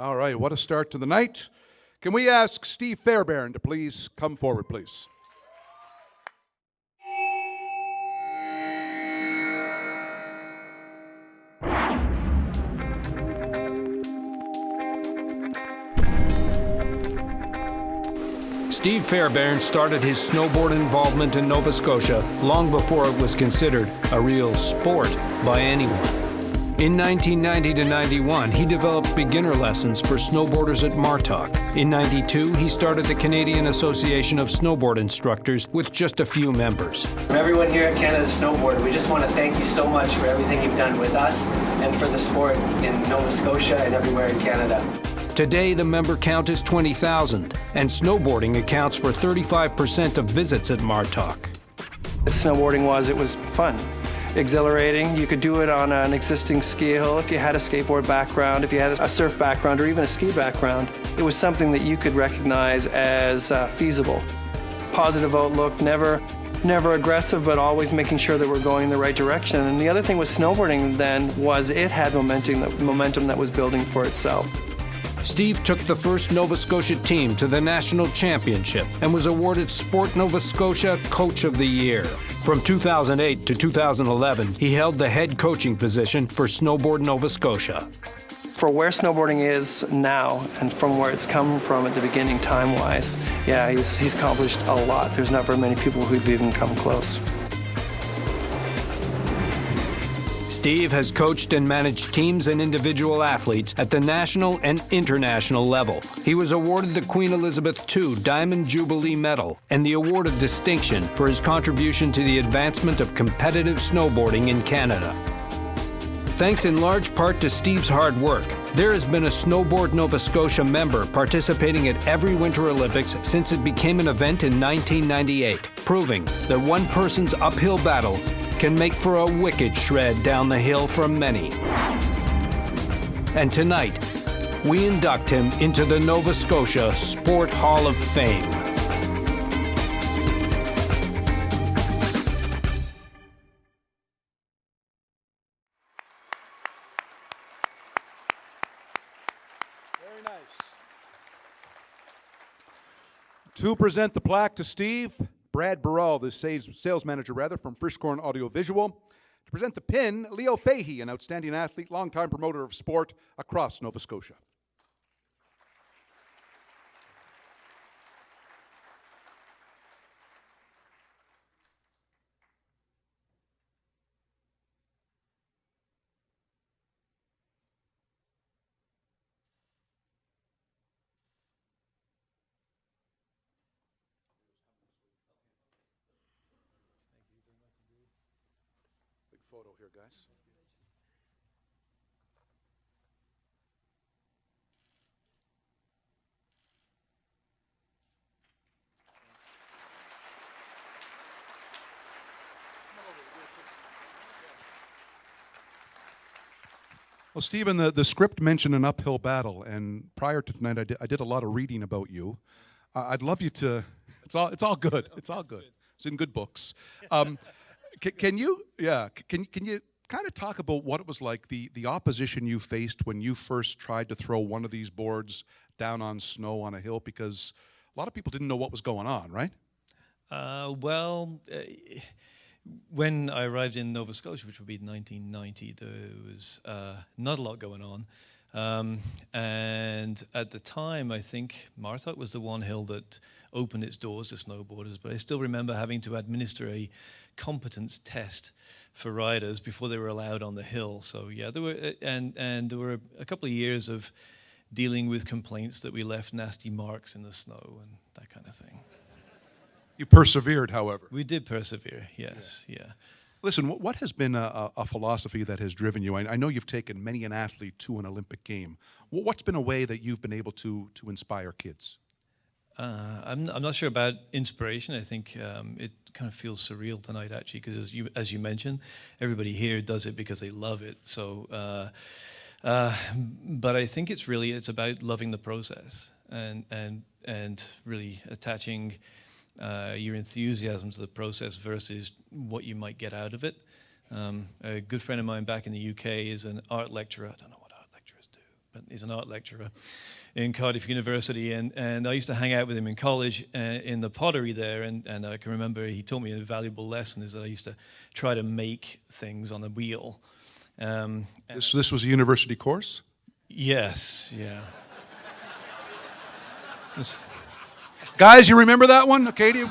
All right, what a start to the night. Can we ask Steve Fairbairn to please come forward, please? Steve Fairbairn started his snowboard involvement in Nova Scotia long before it was considered a real sport by anyone. In 1990 to 91, he developed beginner lessons for snowboarders at Martok. In 92, he started the Canadian Association of Snowboard Instructors with just a few members. From everyone here at Canada Snowboard, we just want to thank you so much for everything you've done with us and for the sport in Nova Scotia and everywhere in Canada. Today, the member count is 20,000, and snowboarding accounts for 35% of visits at Martok. Snowboarding it was fun, exhilarating. You could do it on an existing ski hill if you had a skateboard background, if you had a surf background, or even a ski background. It was something that you could recognize as feasible. Positive outlook, never aggressive, but always making sure that we're going in the right direction. And the other thing with snowboarding then was it had momentum that was building for itself. Steve took the first Nova Scotia team to the National Championship and was awarded Sport Nova Scotia Coach of the Year. From 2008 to 2011, he held the head coaching position for Snowboard Nova Scotia. For where snowboarding is now and from where it's come from at the beginning time-wise, yeah, he's accomplished a lot. There's not very many people who've even come close. Steve has coached and managed teams and individual athletes at the national and international level. He was awarded the Queen Elizabeth II Diamond Jubilee Medal and the Award of Distinction for his contribution to the advancement of competitive snowboarding in Canada. Thanks in large part to Steve's hard work, there has been a Snowboard Nova Scotia member participating at every Winter Olympics since it became an event in 1998, proving that one person's uphill battle can make for a wicked shred down the hill for many. And tonight, we induct him into the Nova Scotia Sport Hall of Fame. Very nice. To present the plaque to Steve, Brad Burrell, the sales manager from Frischkorn Audiovisual. To present the pin, Leo Fahey, an outstanding athlete, longtime promoter of sport across Nova Scotia. Photo here, guys. Well, Stephen, the script mentioned an uphill battle, and prior to tonight, I did a lot of reading about you. I'd love you to. It's all good. It's all good. It's in good books. Can you kind of talk about what it was like, the opposition you faced when you first tried to throw one of these boards down on snow on a hill? Because a lot of people didn't know what was going on, right? When I arrived in Nova Scotia, which would be 1990, there was not a lot going on. And at the time, I think Martok was the one hill that opened its doors to snowboarders, but I still remember having to administer a competence test for riders before they were allowed on the hill. So yeah, there were and there were a couple of years of dealing with complaints that we left nasty marks in the snow and that kind of thing. You persevered, however. We did persevere, yes, yeah. Listen, what has been a philosophy that has driven you? I know you've taken many an athlete to an Olympic game. What's been a way that you've been able to inspire kids? I'm not sure about inspiration. I think it kind of feels surreal tonight, actually, because as you mentioned, everybody here does it because they love it. So, but I think it's about loving the process and really attaching your enthusiasm to the process versus what you might get out of it. A good friend of mine back in the UK is an art lecturer. I don't know what art lecturers do. but he's an art lecturer in Cardiff University, and I used to hang out with him in college in the pottery there, and I can remember he taught me a valuable lesson is that I used to try to make things on a wheel. This was a university course? Yes, yeah. Guys, you remember that one? Acadia?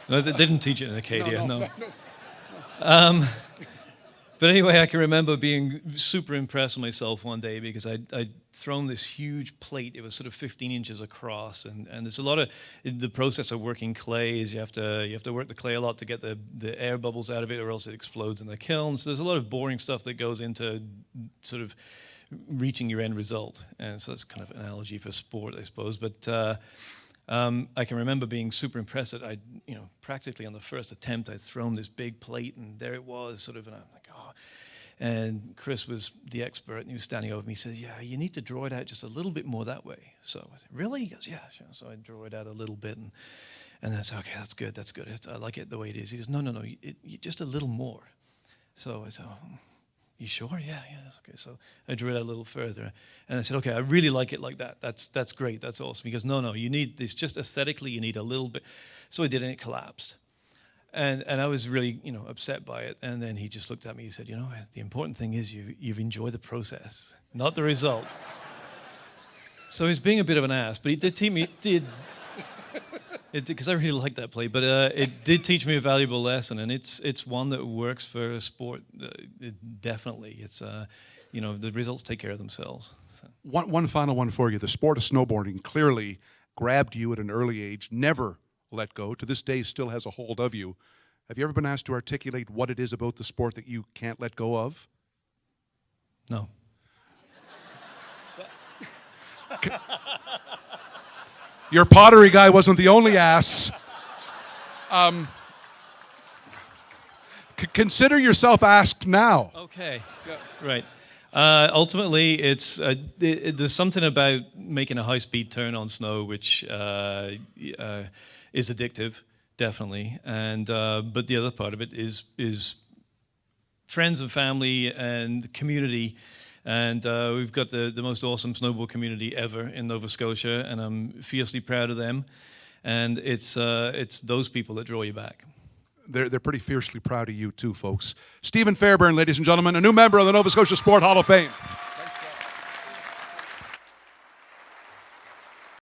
No, they didn't teach it in Acadia, no. But anyway, I can remember being super impressed with myself one day because I'd thrown this huge plate. It was sort of 15 inches across, and there's a lot of the process of working clay is you have to work the clay a lot to get the air bubbles out of it, or else it explodes in the kiln. So there's a lot of boring stuff that goes into sort of reaching your end result, and so that's kind of an analogy for sport, I suppose. But I can remember being super impressed that I, practically on the first attempt, I'd thrown this big plate, and there it was, sort of, and I'm like, oh. And Chris was the expert, and he was standing over me. He said, "Yeah, you need to draw it out just a little bit more that way." So I said, "Really?" He goes, "Yeah, sure." So I draw it out a little bit, and then I said, "Okay, that's good, that's good. I like it the way it is." He goes, "No, just a little more." So I said, "Oh, you sure?" Yeah, that's okay. So I drew it out a little further, and I said, "Okay, I really like it like that. That's great. That's awesome." He goes, "No, you need this just aesthetically. You need a little bit." So I did, and it collapsed, and I was really upset by it. And then he just looked at me. He said, "The important thing is you've enjoyed the process, not the result." So he's being a bit of an ass, but he did teach me. Because I really like that play, but it did teach me a valuable lesson, and it's one that works for sport. Definitely, it's the results take care of themselves. So. One final one for you. The sport of snowboarding clearly grabbed you at an early age, never let go. To this day, still has a hold of you. Have you ever been asked to articulate what it is about the sport that you can't let go of? No. Your pottery guy wasn't the only ass. Consider yourself asked now. Okay. Yeah. Right. Ultimately, it's there's something about making a high-speed turn on snow which is addictive, definitely. And but the other part of it is friends and family and community. And we've got the most awesome snowboard community ever in Nova Scotia, and I'm fiercely proud of them. And it's those people that draw you back. They're pretty fiercely proud of you too, folks. Stephen Fairbairn, ladies and gentlemen, a new member of the Nova Scotia Sport Hall of Fame.